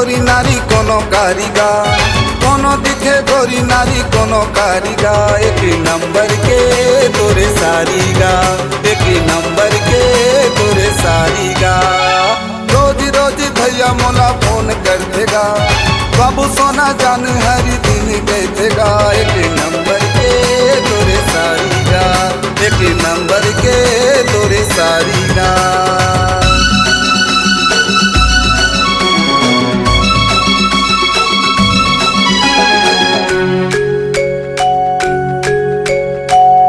गोरी नारी कोनो कारिगा, कोनो दिखे गोरी नारी कोनो कारिगा। एक नंबर के तोरे सारीगा, एक नंबर के तोरे सारीगा। रोज रोज भैया मोला फोन कर देगा, बाबू सोना जान हर दिन कहतेगा। एक नंबर के तोरे सारीगा, एक नंबर के तोरे सारीगा।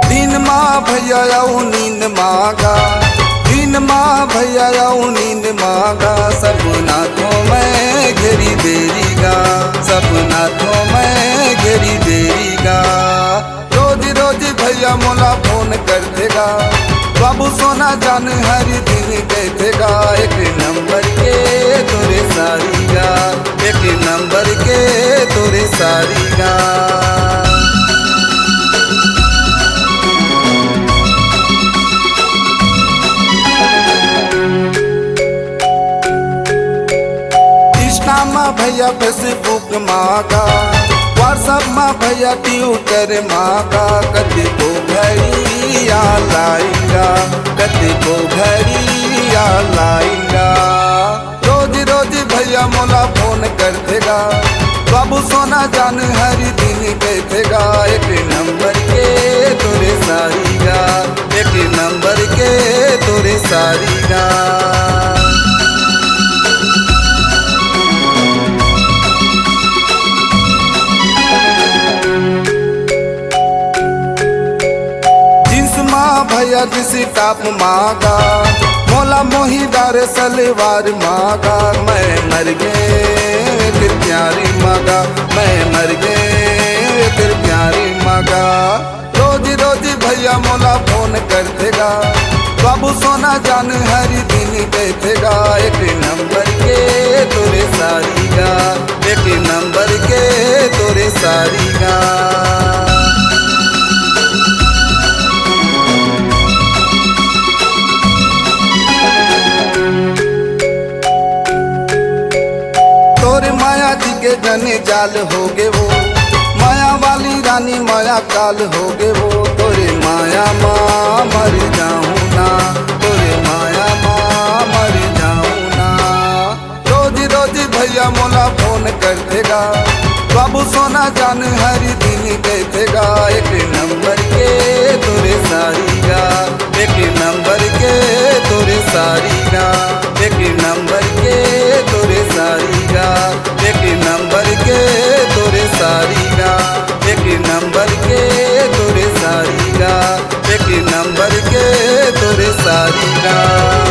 दिन माँ भैया आऊ नींद मांगा, दिन माँ भैया आऊ नींद मांगा। सपना तो मैं घेरी देरीगा, सपना तो मैं घेरी देरीगा। रोज रोज भैया मोला फोन कर देगा, बाबू सोना जान हर दिन कहतेगा। एक नंबर के तोरे सारीगा, एक नंबर के तोरे सारीगा। भैया फेसबुक मांगा, व्हाट्सएप में भैया ट्विटर मांगा। कति को घड़िया लाएगा, कति को घड़िया लाएगा। रोज रोज भैया मोला फोन कर देगा, बाबू सोना जान हर दिन कहतेगा। एक नंबर के तोरे सारीगा, एक नंबर के तोरे सारीगा। भैया किसी टाप मांगा, मोला मोहीदार सलवार मांगा। मैं मर गए फिर प्यारी मांगा, मैं मर गए फिर प्यारी मांगा। रोज रोज भैया मोला फोन कर देगा, बाबू सोना जान हर दिन कहतेगा। एक नंबर के तोरे सारीगा, एक नंबर के तोरे सारीगा। तोरे माया जी के जने जाल होगे वो, माया वाली रानी माया काल होगे वो। तोरे माया माँ मर जाऊँ ना, तोरे माया माँ मर जाऊँ ना। रोज रोज भैया मोला फोन कर देगा, बाबू सोना जान हर दिन कहतेगा। एक नंबर के तोरे सारीगा, एक नंबर के तोरे सारीगा, एक नंबर के तोरे सारीगा, एक नंबर के तोरे सारीगा, एक नंबर के तोरे सारीगा, एक नंबर के तोरे सारीगा।